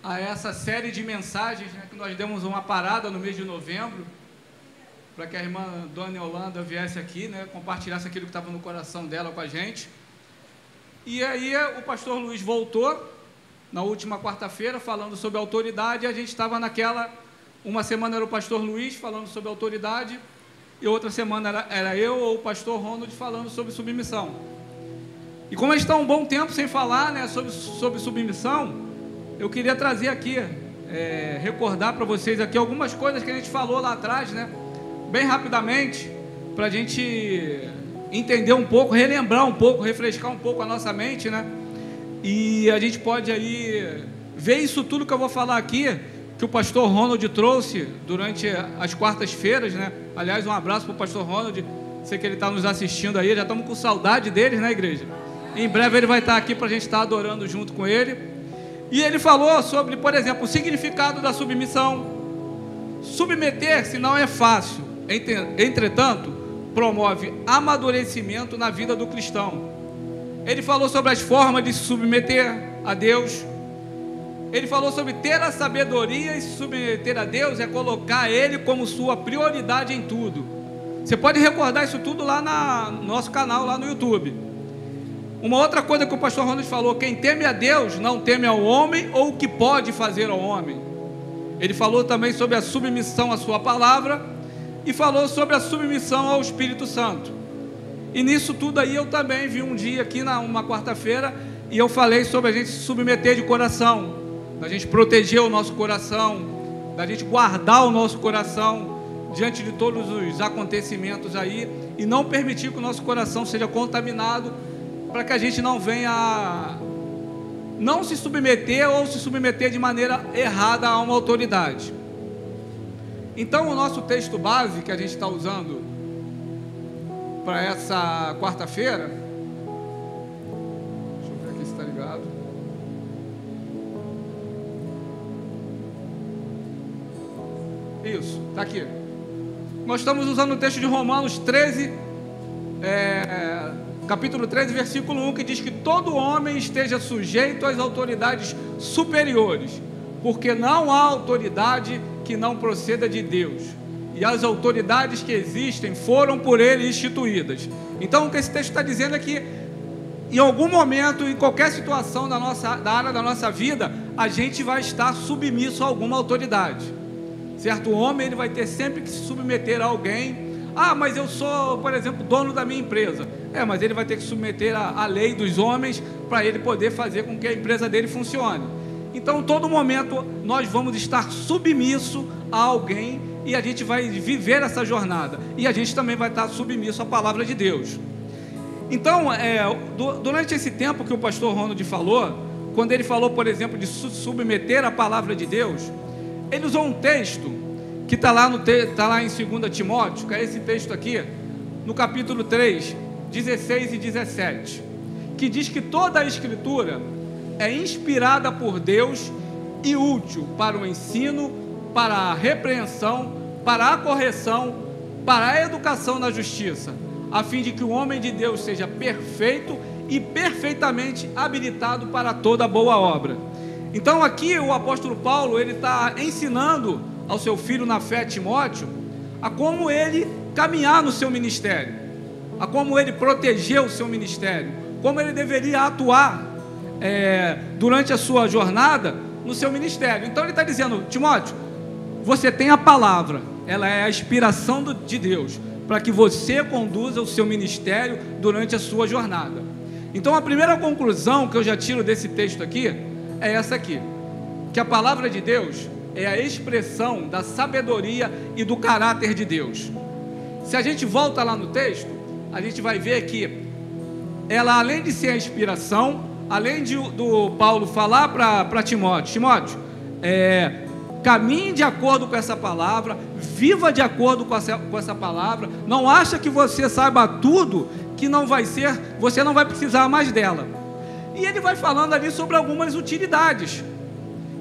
a essa série de mensagens, né, que nós demos uma parada no mês de novembro, para que a irmã Dona Yolanda viesse aqui, né, compartilhasse aquilo que estava no coração dela com a gente. E aí o pastor Luiz voltou, na última quarta-feira, falando sobre autoridade, e a gente estava naquela, uma semana era o pastor Luiz falando sobre autoridade, e outra semana era eu ou o pastor Ronald falando sobre submissão. E como a gente está um bom tempo sem falar, né, sobre submissão, eu queria trazer aqui, recordar para vocês aqui algumas coisas que a gente falou lá atrás, né, bem rapidamente, para a gente entender um pouco, relembrar um pouco, refrescar um pouco a nossa mente, né, e a gente pode aí ver isso tudo que eu vou falar aqui, que o pastor Ronald trouxe durante as quartas-feiras, né, aliás, um abraço para o pastor Ronald, sei que ele está nos assistindo aí, já estamos com saudade deles, né, igreja? Em breve ele vai estar aqui para a gente estar adorando junto com ele. E ele falou sobre, por exemplo, o significado da submissão. Submeter-se não é fácil, entretanto, promove amadurecimento na vida do cristão. Ele falou sobre as formas de se submeter a Deus. Ele falou sobre ter a sabedoria, e se submeter a Deus é colocar Ele como sua prioridade em tudo. Você pode recordar isso tudo lá no nosso canal, lá no YouTube. Uma outra coisa que o pastor Ronald falou: quem teme a Deus não teme ao homem ou o que pode fazer ao homem. Ele falou também sobre a submissão à sua palavra e falou sobre a submissão ao Espírito Santo. E nisso tudo aí eu também vi um dia aqui, uma quarta-feira, e eu falei sobre a gente se submeter de coração, da gente proteger o nosso coração, da gente guardar o nosso coração diante de todos os acontecimentos aí, e não permitir que o nosso coração seja contaminado, para que a gente não venha não se submeter ou se submeter de maneira errada a uma autoridade. Então o nosso texto base que a gente está usando para essa quarta-feira, deixa eu ver aqui se está ligado. Isso, está aqui. Nós estamos usando o texto de Romanos 13, capítulo 13, versículo 1, que diz que todo homem esteja sujeito às autoridades superiores, porque não há autoridade que não proceda de Deus, e as autoridades que existem foram por Ele instituídas. Então o que esse texto está dizendo é que em algum momento, em qualquer situação da área da nossa vida, a gente vai estar submisso a alguma autoridade, certo? O homem ele vai ter sempre que se submeter a alguém. Ah, mas eu sou, por exemplo, dono da minha empresa. Mas ele vai ter que submeter a lei dos homens para ele poder fazer com que a empresa dele funcione. Então, todo momento, nós vamos estar submisso a alguém e a gente vai viver essa jornada. E a gente também vai estar submisso à palavra de Deus. Então, durante esse tempo que o pastor Ronald falou, quando ele falou, por exemplo, de submeter a palavra de Deus, ele usou um texto que está lá em 2 Timóteo, que é esse texto aqui, no capítulo 3, 16 e 17, que diz que toda a Escritura é inspirada por Deus e útil para o ensino, para a repreensão, para a correção, para a educação na justiça, a fim de que o homem de Deus seja perfeito e perfeitamente habilitado para toda boa obra. Então aqui o apóstolo Paulo, ele está ensinando ao seu filho na fé, Timóteo, a como ele caminhar no seu ministério, a como ele proteger o seu ministério, como ele deveria atuar durante a sua jornada no seu ministério. Então ele está dizendo: Timóteo, você tem a palavra, ela é a inspiração de Deus, para que você conduza o seu ministério durante a sua jornada. Então a primeira conclusão que eu já tiro desse texto aqui é essa aqui, que a palavra de Deus é a expressão da sabedoria e do caráter de Deus. Se a gente volta lá no texto, a gente vai ver que ela, além de ser a inspiração, além do Paulo falar para Timóteo, caminhe de acordo com essa palavra, viva de acordo com essa palavra, não acha que você saiba tudo, que você não vai precisar mais dela. E ele vai falando ali sobre algumas utilidades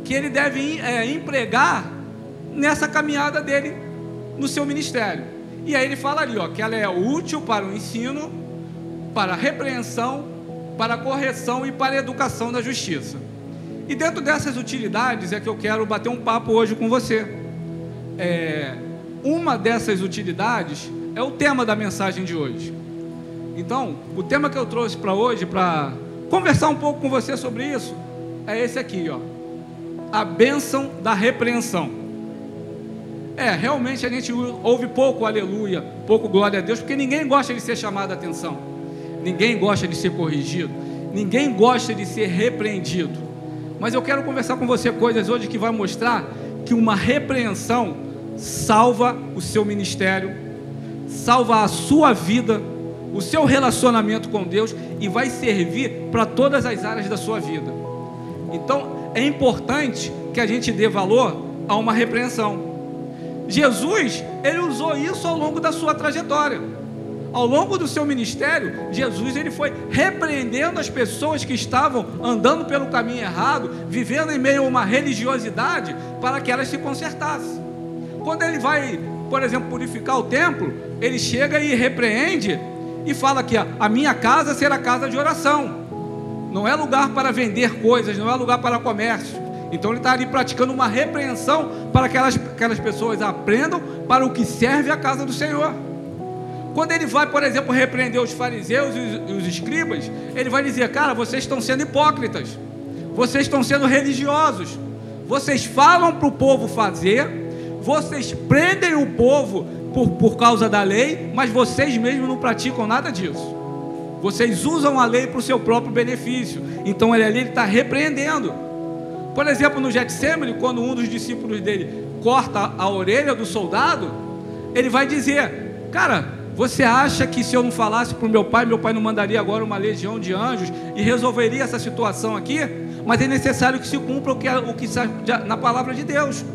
que ele deve empregar nessa caminhada dele no seu ministério. E aí ele fala ali, que ela é útil para o ensino, para a repreensão, para a correção e para a educação da justiça. E dentro dessas utilidades é que eu quero bater um papo hoje com você. Uma dessas utilidades é o tema da mensagem de hoje. Então, o tema que eu trouxe para hoje, para conversar um pouco com você sobre isso, é esse aqui, ó. A bênção da repreensão. Realmente a gente ouve pouco aleluia, pouco glória a Deus, porque ninguém gosta de ser chamado a atenção, ninguém gosta de ser corrigido, ninguém gosta de ser repreendido. Mas eu quero conversar com você coisas hoje que vai mostrar que uma repreensão salva o seu ministério, salva a sua vida, o seu relacionamento com Deus, e vai servir para todas as áreas da sua vida. Então é importante que a gente dê valor a uma repreensão. Jesus, ele usou isso ao longo da sua trajetória. Ao longo do seu ministério, Jesus, ele foi repreendendo as pessoas que estavam andando pelo caminho errado, vivendo em meio a uma religiosidade, para que elas se consertassem. Quando ele vai, por exemplo, purificar o templo, ele chega e repreende e fala que a minha casa será casa de oração, não é lugar para vender coisas, não é lugar para comércio. Então ele está ali praticando uma repreensão para que aquelas pessoas aprendam para o que serve a casa do Senhor. Quando ele vai, por exemplo, repreender os fariseus e os escribas, ele vai dizer: cara, vocês estão sendo hipócritas, vocês estão sendo religiosos, vocês falam para o povo fazer, vocês prendem o povo por causa da lei, mas vocês mesmos não praticam nada disso. Vocês usam a lei para o seu próprio benefício. Então ele está repreendendo. Por exemplo, no Getsemane, quando um dos discípulos dele corta a orelha do soldado, ele vai dizer: cara, você acha que se eu não falasse para o meu pai não mandaria agora uma legião de anjos e resolveria essa situação aqui? Mas é necessário que se cumpra o que está na palavra de Deus.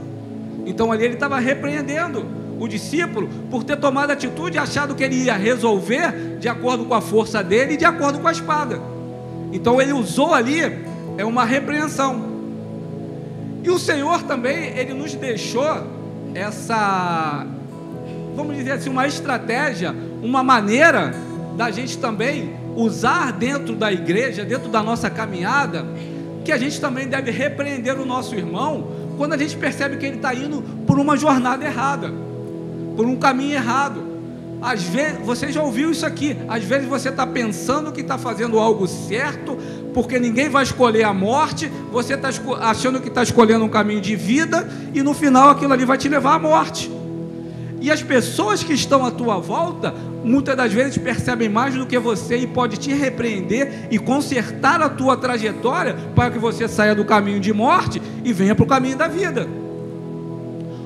Então ali ele estava repreendendo o discípulo por ter tomado atitude e achado que ele ia resolver de acordo com a força dele e de acordo com a espada. Então ele usou ali uma repreensão. E o Senhor também, ele nos deixou essa, vamos dizer assim, uma estratégia, uma maneira da gente também usar dentro da igreja, dentro da nossa caminhada, que a gente também deve repreender o nosso irmão quando a gente percebe que ele está indo por uma jornada errada, por um caminho errado. Às vezes, você já ouviu isso aqui, às vezes você está pensando que está fazendo algo certo, porque ninguém vai escolher a morte, você está achando que está escolhendo um caminho de vida, e no final aquilo ali vai te levar à morte. E as pessoas que estão à tua volta, muitas das vezes percebem mais do que você, e pode te repreender e consertar a tua trajetória, para que você saia do caminho de morte e venha para o caminho da vida.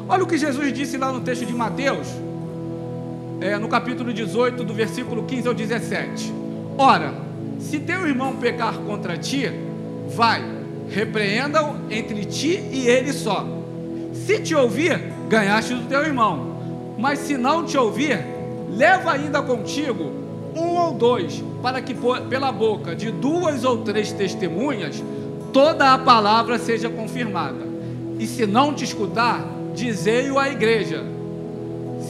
Olha o que Jesus disse lá no texto de Mateus, no capítulo 18, do versículo 15 ao 17. Ora, se teu irmão pecar contra ti, vai, repreenda-o entre ti e ele só. Se te ouvir, ganhaste do teu irmão. Mas se não te ouvir, leva ainda contigo um ou dois, para que pela boca de 2 ou 3 testemunhas toda a palavra seja confirmada. E se não te escutar, dizei-o à igreja.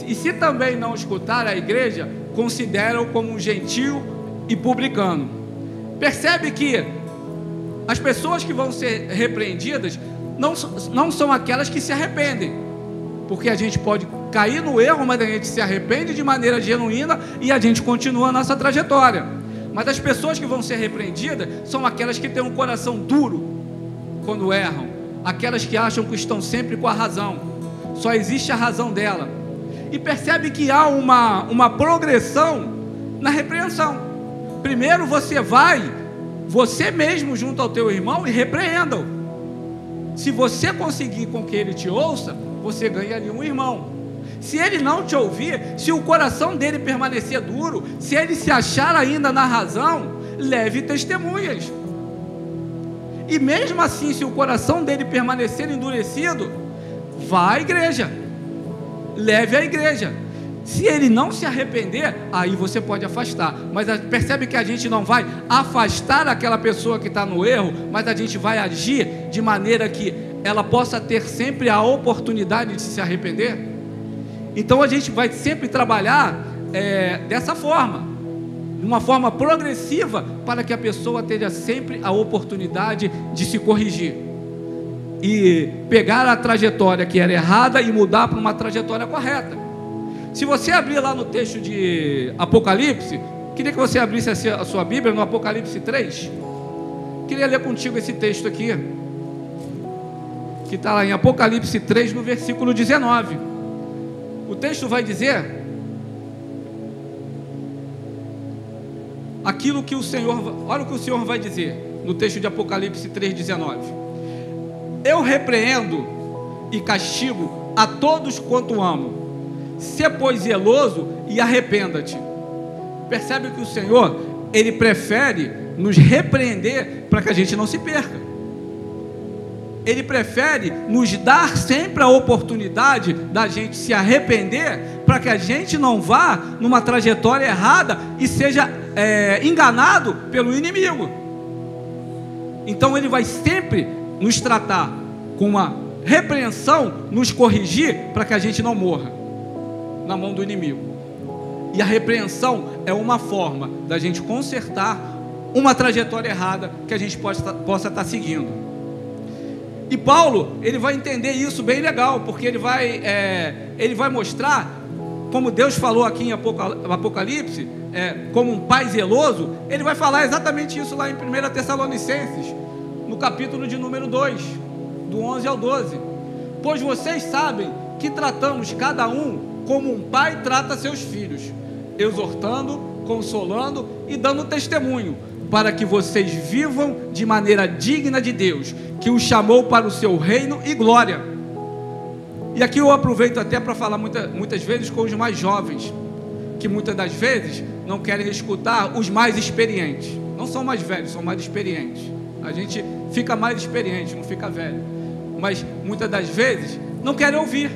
E se também não escutar a igreja, considera-o como um gentio e publicano. Percebe que as pessoas que vão ser repreendidas não são aquelas que se arrependem, porque a gente pode cair no erro, mas a gente se arrepende de maneira genuína e a gente continua a nossa trajetória. Mas as pessoas que vão ser repreendidas são aquelas que têm um coração duro quando erram, aquelas que acham que estão sempre com a razão, só existe a razão dela. E percebe que há uma progressão na repreensão. Primeiro você vai, você mesmo junto ao teu irmão, e repreenda-o. Se você conseguir com que ele te ouça, você ganha ali um irmão. Se ele não te ouvir, se o coração dele permanecer duro, se ele se achar ainda na razão, leve testemunhas. E mesmo assim, se o coração dele permanecer endurecido, vá à igreja, leve à igreja. Se ele não se arrepender, aí você pode afastar. Mas percebe que a gente não vai afastar aquela pessoa que está no erro, mas a gente vai agir de maneira que ela possa ter sempre a oportunidade de se arrepender. Então a gente vai sempre trabalhar dessa forma, de uma forma progressiva, para que a pessoa tenha sempre a oportunidade de se corrigir. e pegar a trajetória que era errada e mudar para uma trajetória correta. Se você abrir lá no texto de Apocalipse, queria que você abrisse a sua Bíblia no Apocalipse 3. Queria ler contigo esse texto aqui, que está lá em Apocalipse 3, no versículo 19. O texto vai dizer aquilo que o Senhor, olha o que o Senhor vai dizer no texto de Apocalipse 3,19: eu repreendo e castigo a todos quanto amo, se pois zeloso e arrependa-te. Percebe que o Senhor, Ele prefere nos repreender para que a gente não se perca. Ele prefere nos dar sempre a oportunidade da gente se arrepender, para que a gente não vá numa trajetória errada e seja enganado pelo inimigo. Então Ele vai sempre nos tratar com uma repreensão, nos corrigir para que a gente não morra na mão do inimigo. E a repreensão é uma forma da gente consertar uma trajetória errada que a gente possa estar seguindo. E Paulo, ele vai entender isso bem legal, porque ele vai mostrar, como Deus falou aqui em Apocalipse, como um pai zeloso. Ele vai falar exatamente isso lá em 1 Tessalonicenses, no capítulo de número 2, do 11 ao 12. Pois vocês sabem que tratamos cada um como um pai trata seus filhos, exortando, consolando e dando testemunho, para que vocês vivam de maneira digna de Deus, que os chamou para o seu reino e glória. E aqui eu aproveito até para falar muitas vezes com os mais jovens, que muitas das vezes não querem escutar os mais experientes. Não são mais velhos, são mais experientes. A gente fica mais experiente, não fica velho. Mas muitas das vezes não querem ouvir.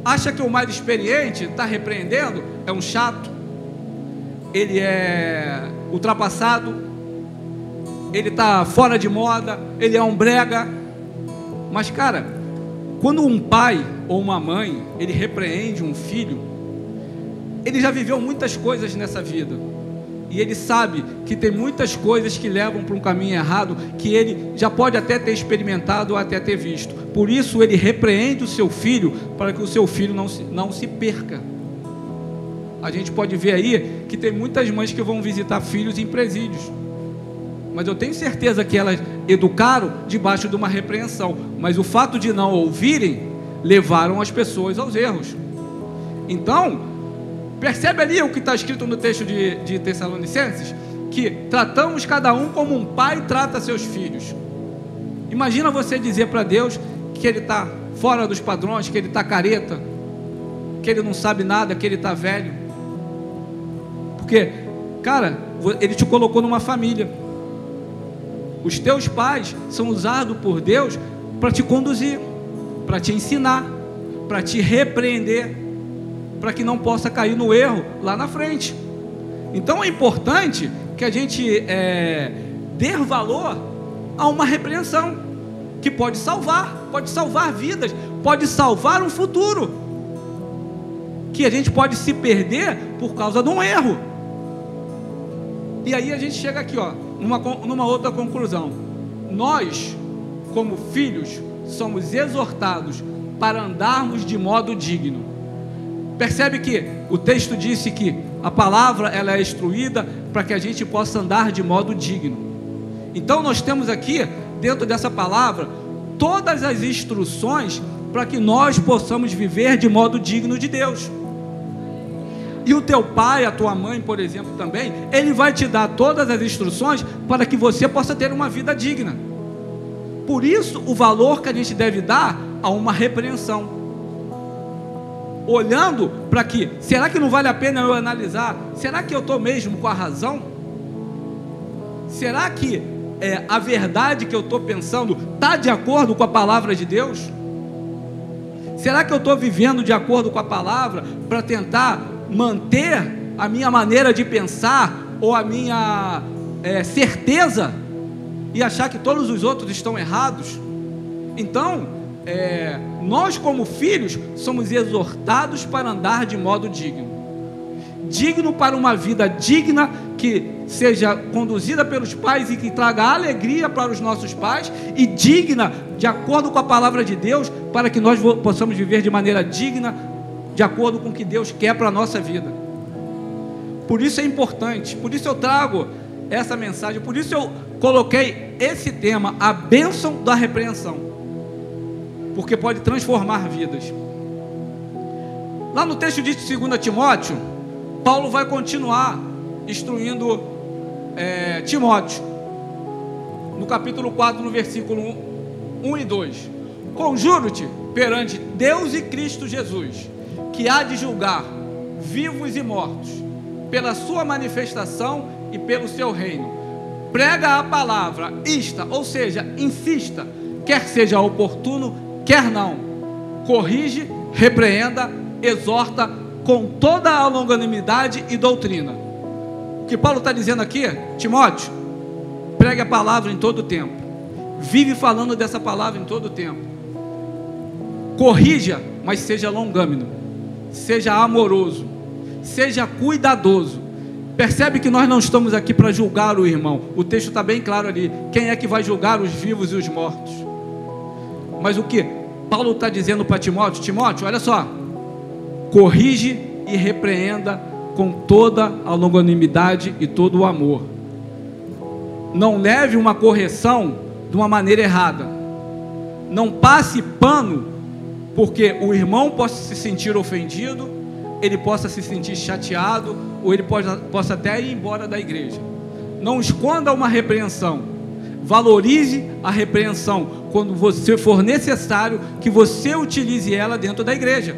Acha que o mais experiente está repreendendo, é um chato, ele é ultrapassado, ele está fora de moda, ele é um brega. Mas cara, quando um pai ou uma mãe, ele repreende um filho, ele já viveu muitas coisas nessa vida, e ele sabe que tem muitas coisas que levam para um caminho errado, que ele já pode até ter experimentado ou até ter visto. Por isso ele repreende o seu filho, para que o seu filho não se perca. A gente pode ver aí que tem muitas mães que vão visitar filhos em presídios, mas eu tenho certeza que elas educaram debaixo de uma repreensão, mas o fato de não ouvirem levaram as pessoas aos erros. Então, percebe ali o que está escrito no texto de Tessalonicenses, que tratamos cada um como um pai trata seus filhos. Imagina você dizer para Deus que Ele está fora dos padrões, que Ele está careta, que Ele não sabe nada, que Ele está velho. Porque, cara, Ele te colocou numa família. Os teus pais são usados por Deus para te conduzir, para te ensinar, para te repreender, para que não possa cair no erro lá na frente. Então é importante que a gente dê valor a uma repreensão, que pode salvar vidas, pode salvar um futuro, que a gente pode se perder por causa de um erro. E aí a gente chega aqui, numa outra conclusão. Nós, como filhos, somos exortados para andarmos de modo digno. Percebe que o texto disse que a palavra ela é instruída para que a gente possa andar de modo digno. Então nós temos aqui, dentro dessa palavra, todas as instruções para que nós possamos viver de modo digno de Deus. E o teu pai, a tua mãe, por exemplo, também, ele vai te dar todas as instruções para que você possa ter uma vida digna. Por isso, o valor que a gente deve dar a uma repreensão, olhando para que, será que não vale a pena eu analisar? Será que eu estou mesmo com a razão? Será que a verdade que eu estou pensando está de acordo com a palavra de Deus? Será que eu estou vivendo de acordo com a palavra para tentar manter a minha maneira de pensar ou a minha certeza e achar que todos os outros estão errados? Então, nós como filhos somos exortados para andar de modo digno para uma vida digna, que seja conduzida pelos pais e que traga alegria para os nossos pais, e digna de acordo com a palavra de Deus, para que nós possamos viver de maneira digna, de acordo com o que Deus quer para a nossa vida. Por isso é importante, por isso eu trago essa mensagem, por isso eu coloquei esse tema, a bênção da repreensão, porque pode transformar vidas. Lá no texto de 2 Timóteo, Paulo vai continuar instruindo Timóteo, no capítulo 4, no versículo 1 e 2: conjuro-te perante Deus e Cristo Jesus, que há de julgar vivos e mortos, pela sua manifestação e pelo seu reino. Prega a palavra, insta, ou seja, insista, quer seja oportuno, quer não. Corrige, repreenda, exorta com toda a longanimidade e doutrina. O que Paulo está dizendo aqui, Timóteo, pregue a palavra em todo o tempo, vive falando dessa palavra em todo o tempo. Corrija, mas seja longâmino, seja amoroso, seja cuidadoso. Percebe que nós não estamos aqui para julgar o irmão. O texto está bem claro ali. Quem é que vai julgar os vivos e os mortos? Mas o que Paulo está dizendo para Timóteo? Timóteo, olha só, corrige e repreenda com toda a longanimidade e todo o amor. Não leve uma correção de uma maneira errada. Não passe pano, porque o irmão possa se sentir ofendido, ele possa se sentir chateado, ou ele possa até ir embora da igreja. Não esconda uma repreensão. Valorize a repreensão quando você for necessário que você utilize ela dentro da igreja.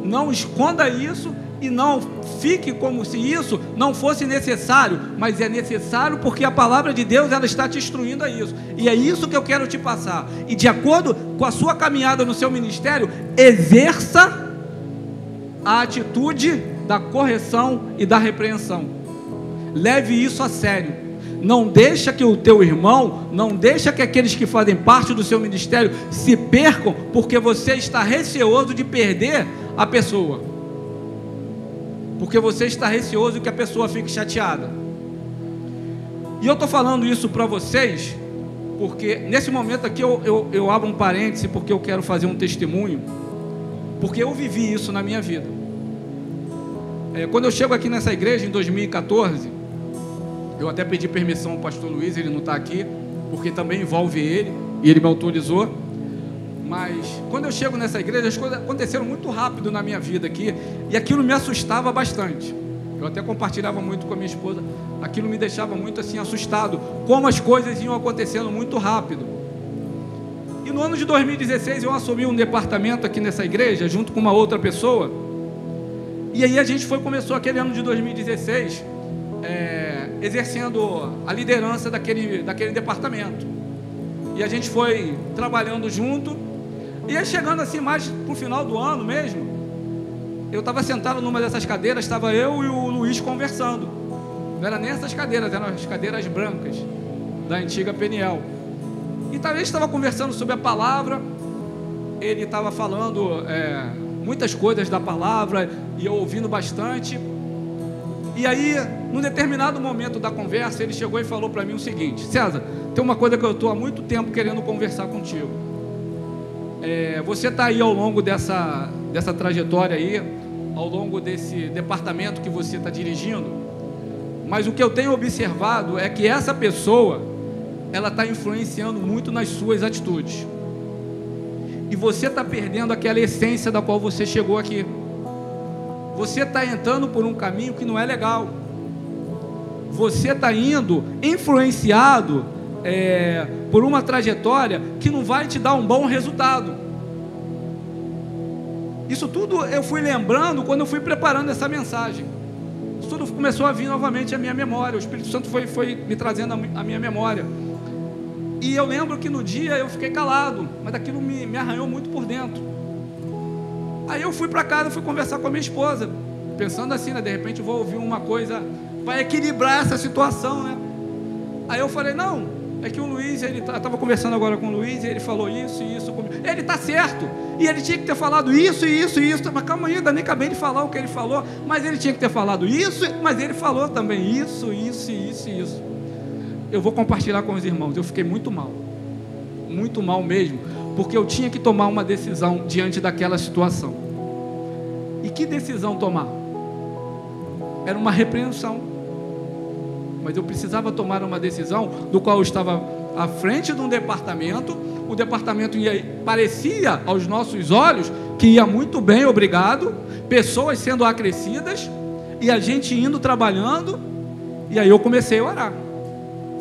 Não esconda isso e não fique como se isso não fosse necessário, mas é necessário porque a palavra de Deus, ela está te instruindo a isso, e é isso que eu quero te passar. E de acordo com a sua caminhada no seu ministério, exerça a atitude da correção e da repreensão. Leve isso a sério. Não deixa que o teu irmão, não deixa que aqueles que fazem parte do seu ministério se percam, porque você está receoso de perder a pessoa, porque você está receoso que a pessoa fique chateada. E eu estou falando isso para vocês, porque nesse momento aqui eu abro um parêntese, porque eu quero fazer um testemunho, porque eu vivi isso na minha vida. Quando eu chego aqui nessa igreja em 2014, eu até pedi permissão ao pastor Luiz, ele não está aqui, porque também envolve ele, e ele me autorizou. Mas quando eu chego nessa igreja, as coisas aconteceram muito rápido na minha vida aqui, e aquilo me assustava bastante. Eu até compartilhava muito com a minha esposa, aquilo me deixava muito assim assustado, como as coisas iam acontecendo muito rápido. E no ano de 2016 eu assumi um departamento aqui nessa igreja, junto com uma outra pessoa, e aí a gente começou aquele ano de 2016, exercendo a liderança daquele departamento, e a gente foi trabalhando junto. E aí, chegando assim mais para o final do ano mesmo, eu estava sentado numa dessas cadeiras, estava eu e o Luiz conversando. Não era nem essas cadeiras, eram as cadeiras brancas da antiga Peniel. E talvez estava conversando sobre a palavra, ele estava falando muitas coisas da palavra, e eu ouvindo bastante. E aí, num determinado momento da conversa, ele chegou e falou para mim o seguinte: César, tem uma coisa que eu estou há muito tempo querendo conversar contigo. Você está aí ao longo dessa trajetória aí, ao longo desse departamento que você está dirigindo, mas o que eu tenho observado é que essa pessoa, ela está influenciando muito nas suas atitudes, e você está perdendo aquela essência da qual você chegou aqui. Você está entrando por um caminho que não é legal. Você está indo influenciado por uma trajetória que não vai te dar um bom resultado. Isso tudo eu fui lembrando quando eu fui preparando essa mensagem. Isso tudo começou a vir novamente à minha memória. O Espírito Santo foi me trazendo a minha memória. E eu lembro que no dia eu fiquei calado, mas aquilo me arranhou muito por dentro. Aí eu fui para casa, fui conversar com a minha esposa, pensando assim, né, de repente eu vou ouvir uma coisa para equilibrar essa situação, né? Aí eu falei, não, é que o Luiz, eu estava conversando agora com o Luiz, e ele falou isso e isso comigo. Ele está certo, e ele tinha que ter falado isso e isso e isso, mas calma aí, ainda nem acabei de falar o que ele falou, mas ele tinha que ter falado isso, mas ele falou também isso. eu vou compartilhar com os irmãos. Eu fiquei muito mal mesmo, porque eu tinha que tomar uma decisão diante daquela situação. E que decisão tomar? Era uma repreensão, mas eu precisava tomar uma decisão, do qual eu estava à frente de um departamento. O departamento parecia aos nossos olhos que ia muito bem, obrigado, pessoas sendo acrescidas, e a gente indo trabalhando. E aí eu comecei a orar,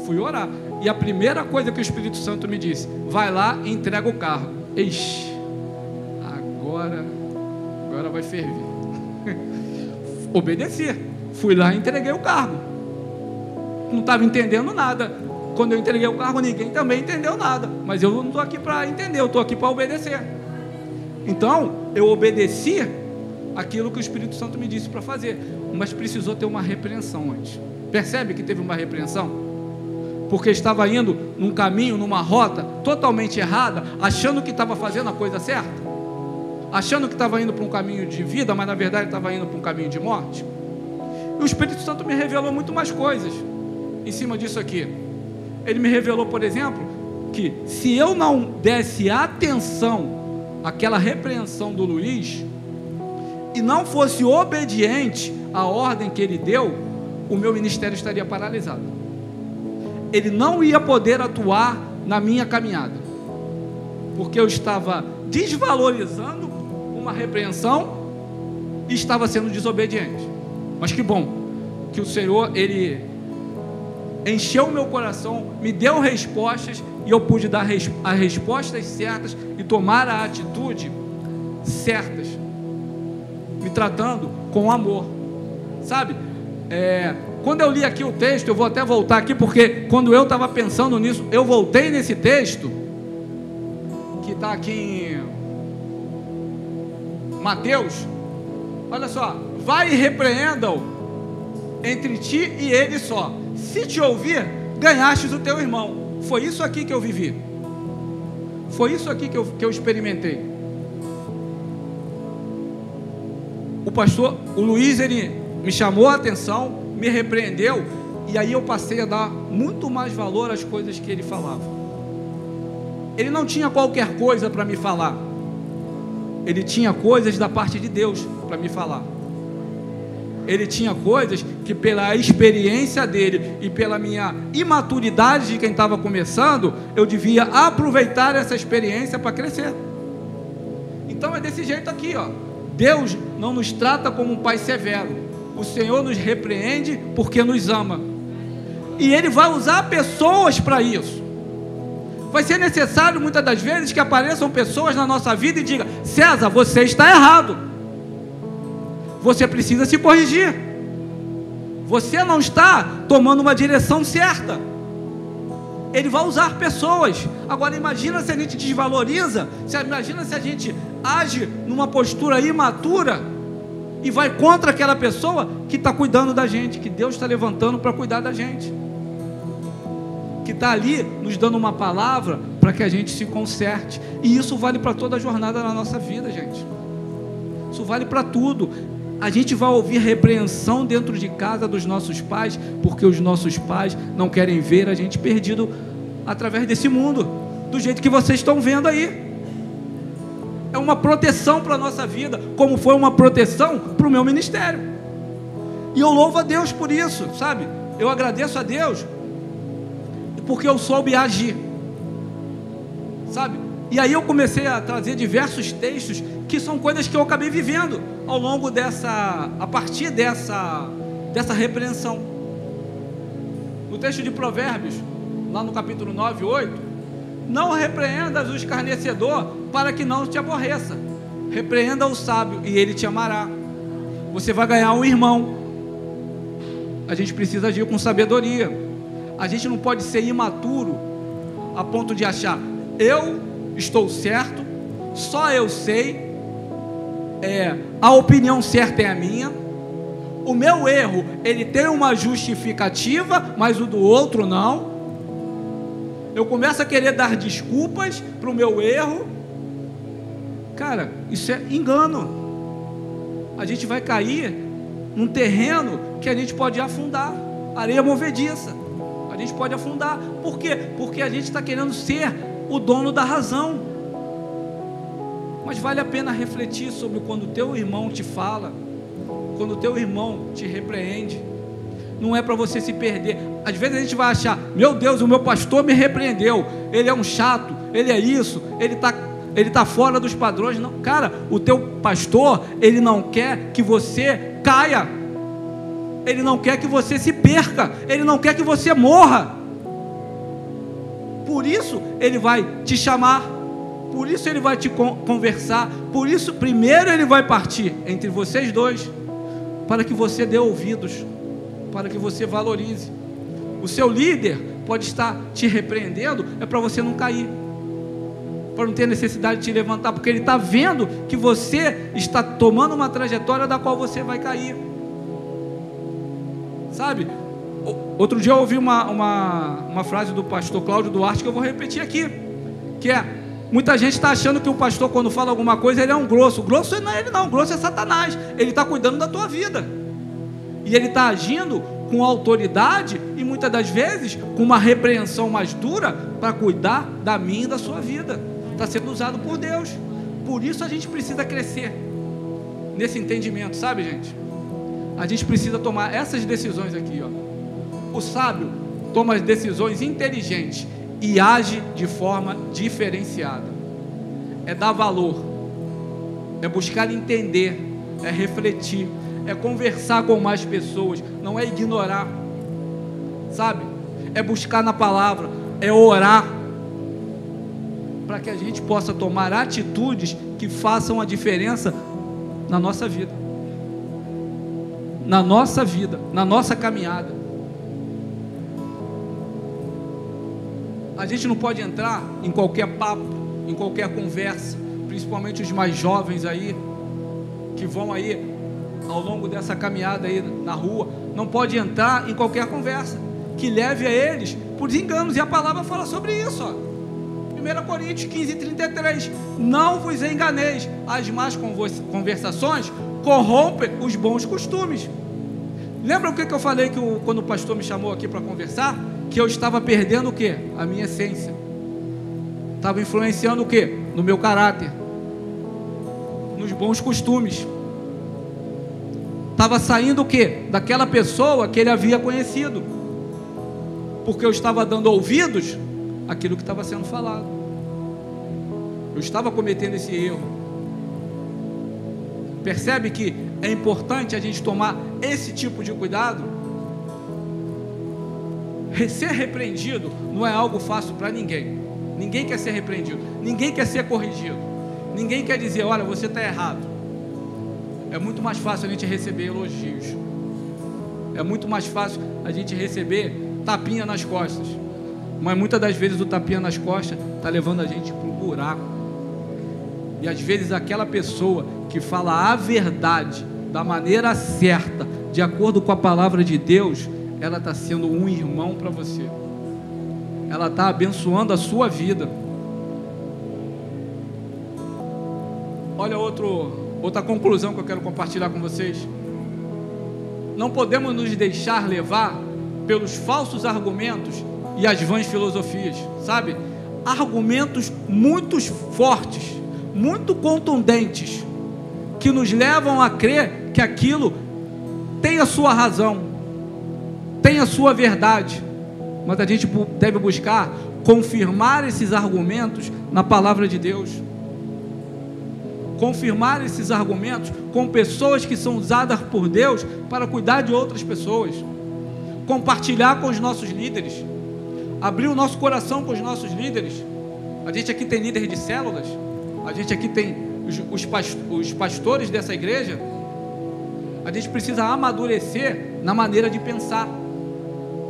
fui orar, e a primeira coisa que o Espírito Santo me disse: vai lá e entrega o cargo. Ixi, agora vai ferver. Obedeci, fui lá e entreguei o cargo. Não estava entendendo nada. Quando eu entreguei o cargo, ninguém também entendeu nada, mas eu não estou aqui para entender, eu estou aqui para obedecer. Então eu obedeci aquilo que o Espírito Santo me disse para fazer, mas precisou ter uma repreensão antes. Percebe que teve uma repreensão? Porque estava indo num caminho, numa rota totalmente errada, achando que estava fazendo a coisa certa, achando que estava indo para um caminho de vida, mas na verdade estava indo para um caminho de morte. E o Espírito Santo me revelou muito mais coisas em cima disso aqui. Ele me revelou, por exemplo, que se eu não desse atenção àquela repreensão do Luiz e não fosse obediente à ordem que ele deu, o meu ministério estaria paralisado. Ele não ia poder atuar na minha caminhada, porque eu estava desvalorizando uma repreensão e estava sendo desobediente. Mas que bom que o Senhor, Ele encheu o meu coração, me deu respostas, e eu pude dar as respostas certas e tomar a atitude certas, me tratando com amor, sabe? Quando eu li aqui o texto, eu vou até voltar aqui, porque quando eu estava pensando nisso, eu voltei nesse texto, que está aqui em Mateus. Olha só: vai e repreenda-o entre ti e ele só. Se te ouvir, ganhastes o teu irmão. Foi isso aqui que eu vivi. Foi isso aqui que eu experimentei. O Luiz, ele me chamou a atenção, me repreendeu, e aí eu passei a dar muito mais valor às coisas que ele falava. Ele não tinha qualquer coisa para me falar. Ele tinha coisas da parte de Deus para me falar. Ele tinha coisas que, pela experiência dele e pela minha imaturidade de quem estava começando, eu devia aproveitar essa experiência para crescer. Então é desse jeito aqui, ó. Deus não nos trata como um pai severo. O Senhor nos repreende porque nos ama, e Ele vai usar pessoas para isso. Vai ser necessário muitas das vezes que apareçam pessoas na nossa vida e digam: César, você está errado, você precisa se corrigir, você não está tomando uma direção certa. Ele vai usar pessoas. Agora imagina se a gente desvaloriza, imagina se a gente age numa postura imatura e vai contra aquela pessoa que está cuidando da gente, que Deus está levantando para cuidar da gente, que está ali nos dando uma palavra para que a gente se conserte. E isso vale para toda a jornada na nossa vida, gente. Isso vale para tudo. A gente vai ouvir repreensão dentro de casa dos nossos pais, porque os nossos pais não querem ver a gente perdido através desse mundo, do jeito que vocês estão vendo aí. É uma proteção para a nossa vida, como foi uma proteção para o meu ministério. E eu louvo a Deus por isso, sabe? Eu agradeço a Deus porque eu soube agir, sabe? E aí eu comecei a trazer diversos textos que são coisas que eu acabei vivendo ao longo a partir dessa repreensão. No texto de Provérbios, lá no capítulo 9, 8: não repreendas o escarnecedor para que não te aborreça, repreenda o sábio e ele te amará. Você vai ganhar um irmão. A gente precisa agir com sabedoria. A gente não pode ser imaturo a ponto de achar: eu estou certo, só eu sei, a opinião certa é a minha, o meu erro, ele tem uma justificativa, mas o do outro não. Eu começo a querer dar desculpas para o meu erro. Cara, isso é engano. A gente vai cair num terreno que a gente pode afundar, areia movediça. A A gente pode afundar. Por quê? Porque a gente está querendo ser o dono da razão. Mas vale a pena refletir sobre quando o teu irmão te fala, quando o teu irmão te repreende. Não é para você se perder. Às vezes a gente vai achar: meu Deus, o meu pastor me repreendeu, ele é um chato, ele é isso, ele está fora dos padrões. Não, cara, o teu pastor, ele não quer que você caia, ele não quer que você se perca, ele não quer que você morra. Por isso ele vai te chamar, por isso ele vai te conversar, por isso primeiro ele vai partir entre vocês dois, para que você dê ouvidos, para que você valorize. O seu líder pode estar te repreendendo, é para você não cair, para não ter necessidade de te levantar, porque ele está vendo que você está tomando uma trajetória da qual você vai cair. Sabe? Outro dia eu ouvi uma frase do pastor Cláudio Duarte, que eu vou repetir aqui, que é: muita gente está achando que o pastor, quando fala alguma coisa, ele é um grosso. Grosso não é ele não, grosso é Satanás. Ele está cuidando da tua vida, e ele está agindo com autoridade, e muitas das vezes com uma repreensão mais dura, para cuidar da minha e da sua vida. Está sendo usado por Deus. Por isso a gente precisa crescer nesse entendimento, sabe, gente? A gente precisa tomar essas decisões aqui, ó. O sábio toma as decisões inteligentes e age de forma diferenciada. É dar valor, é buscar entender, é refletir, é conversar com mais pessoas, não é ignorar, sabe? É buscar na palavra, é orar, para que a gente possa tomar atitudes que façam a diferença na nossa vida, na nossa caminhada. A gente não pode entrar em qualquer papo, em qualquer conversa, principalmente os mais jovens aí, que vão aí ao longo dessa caminhada aí na rua, não pode entrar em qualquer conversa que leve a eles por enganos, e a palavra fala sobre isso, ó. 1 Coríntios 15:33, não vos enganeis, as más conversações corrompem os bons costumes. Lembra o que eu falei quando o pastor me chamou aqui para conversar? Que eu estava perdendo o quê? A minha essência. Estava influenciando o quê? No meu caráter, nos bons costumes. Estava saindo o quê? Daquela pessoa que ele havia conhecido, porque eu estava dando ouvidos àquilo que estava sendo falado. Eu estava cometendo esse erro. Percebe que é importante a gente tomar esse tipo de cuidado? Ser repreendido não é algo fácil para ninguém. Ninguém quer ser repreendido, ninguém quer ser corrigido, ninguém quer dizer: olha, você está errado. É muito mais fácil a gente receber elogios, é muito mais fácil a gente receber tapinha nas costas, mas muitas das vezes o tapinha nas costas está levando a gente para um buraco. E às vezes aquela pessoa que fala a verdade da maneira certa, de acordo com a palavra de Deus, ela está sendo um irmão para você, ela está abençoando a sua vida. Olha outra conclusão que eu quero compartilhar com vocês. Não podemos nos deixar levar pelos falsos argumentos e as vãs filosofias, sabe? Argumentos muito fortes, muito contundentes, que nos levam a crer que aquilo tem a sua razão, tem a sua verdade, mas a gente deve buscar confirmar esses argumentos na palavra de Deus, confirmar esses argumentos com pessoas que são usadas por Deus para cuidar de outras pessoas, compartilhar com os nossos líderes, abrir o nosso coração com os nossos líderes. A gente aqui tem líderes de células, a gente aqui tem os pastores dessa igreja. A gente precisa amadurecer na maneira de pensar,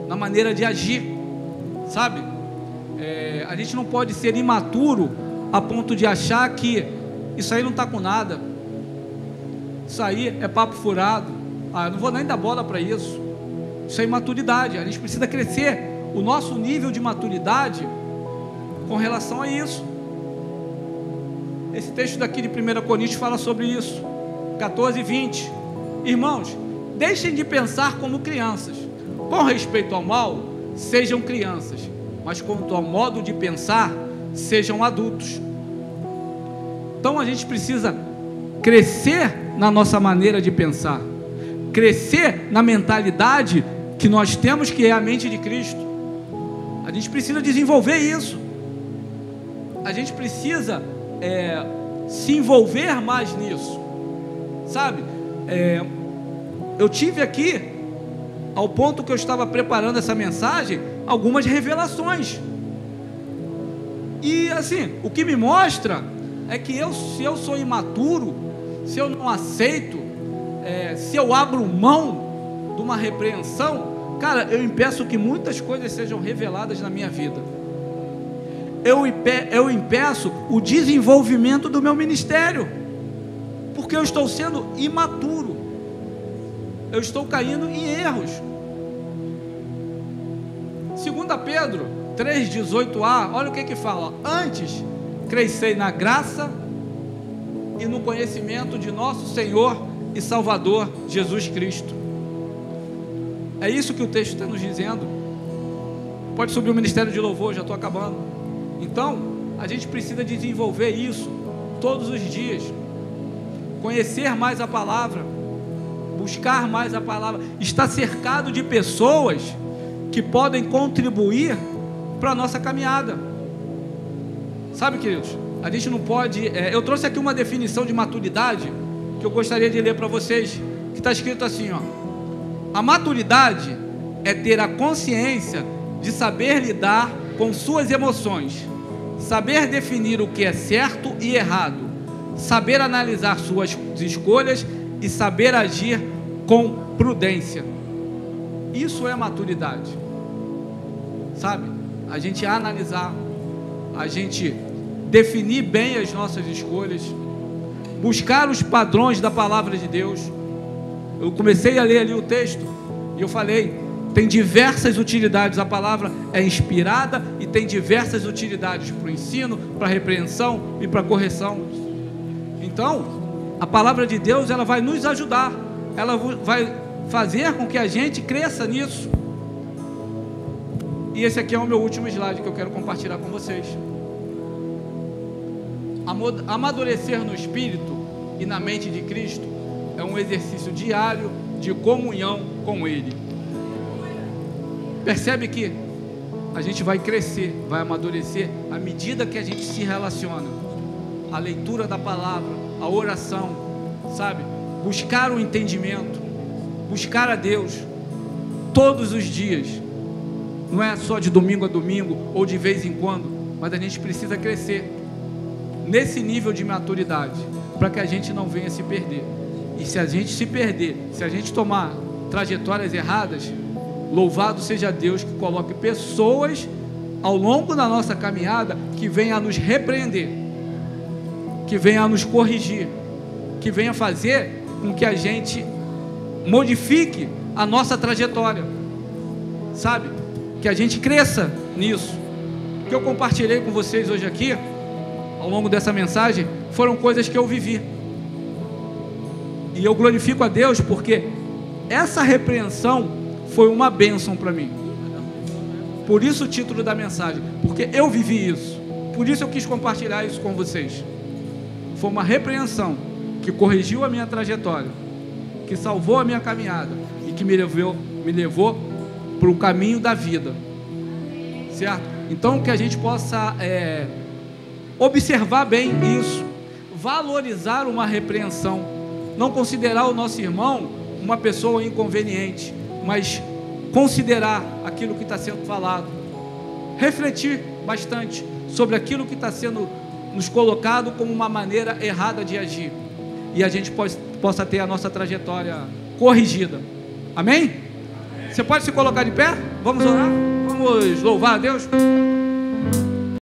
na maneira de agir, sabe? A gente não pode ser imaturo a ponto de achar que isso aí não está com nada, isso aí é papo furado, eu não vou nem dar bola para isso. Isso é imaturidade. A gente precisa crescer o nosso nível de maturidade com relação a isso. Esse texto daqui de 1 Coríntios fala sobre isso, 14:20. Irmãos, deixem de pensar como crianças. Com respeito ao mal, sejam crianças, mas quanto ao modo de pensar, sejam adultos. Então a gente precisa crescer na nossa maneira de pensar, crescer na mentalidade que nós temos, que é a mente de Cristo. A gente precisa desenvolver isso. A gente precisa se envolver mais nisso, sabe? Eu tive aqui, ao ponto que eu estava preparando essa mensagem, algumas revelações. E assim, o que me mostra é que se eu sou imaturo, se eu não aceito, se eu abro mão de uma repreensão, cara, eu impeço que muitas coisas sejam reveladas na minha vida. Eu impeço o desenvolvimento do meu ministério, porque eu estou sendo imaturo, eu estou caindo em erros. 2 Pedro 3,18a, olha o que fala: antes crescei na graça e no conhecimento de nosso Senhor e Salvador Jesus Cristo. É isso que o texto está nos dizendo. Pode subir o ministério de louvor, já estou acabando. Então, a gente precisa desenvolver isso todos os dias, conhecer mais a palavra, buscar mais a palavra, estar cercado de pessoas que podem contribuir para a nossa caminhada. Sabe, queridos, a gente não pode... eu trouxe aqui uma definição de maturidade que eu gostaria de ler para vocês, que está escrito assim, ó: a maturidade é ter a consciência de saber lidar com suas emoções, saber definir o que é certo e errado, saber analisar suas escolhas e saber agir com prudência. Isso é maturidade, sabe? A gente analisar, a gente definir bem as nossas escolhas, buscar os padrões da palavra de Deus. Eu comecei a ler ali o texto e eu falei, tem diversas utilidades, a palavra é inspirada e tem diversas utilidades para o ensino, para a repreensão e para a correção. Então, a palavra de Deus, ela vai nos ajudar, ela vai fazer com que a gente cresça nisso. E esse aqui é o meu último slide que eu quero compartilhar com vocês. Amadurecer no espírito e na mente de Cristo é um exercício diário de comunhão com Ele. Percebe que a gente vai crescer, vai amadurecer à medida que a gente se relaciona. A leitura da palavra, a oração, sabe? Buscar o entendimento, buscar a Deus todos os dias. Não é só de domingo a domingo ou de vez em quando, mas a gente precisa crescer nesse nível de maturidade para que a gente não venha se perder. E se a gente se perder, se a gente tomar trajetórias erradas, louvado seja Deus que coloque pessoas ao longo da nossa caminhada que venham a nos repreender, que venham a nos corrigir, que venham a fazer com que a gente modifique a nossa trajetória, sabe? Que a gente cresça nisso. O que eu compartilhei com vocês hoje aqui, ao longo dessa mensagem, foram coisas que eu vivi. E eu glorifico a Deus porque essa repreensão foi uma bênção para mim. Por isso o título da mensagem, porque eu vivi isso. Por isso eu quis compartilhar isso com vocês. Foi uma repreensão que corrigiu a minha trajetória, que salvou a minha caminhada e que me levou para o caminho da vida, certo? Então que a gente possa observar bem isso, valorizar uma repreensão, não considerar o nosso irmão uma pessoa inconveniente, mas considerar aquilo que está sendo falado, refletir bastante sobre aquilo que está sendo nos colocado como uma maneira errada de agir, e a gente possa ter a nossa trajetória corrigida. Amém? Você pode se colocar de pé? Vamos orar? Vamos louvar a Deus?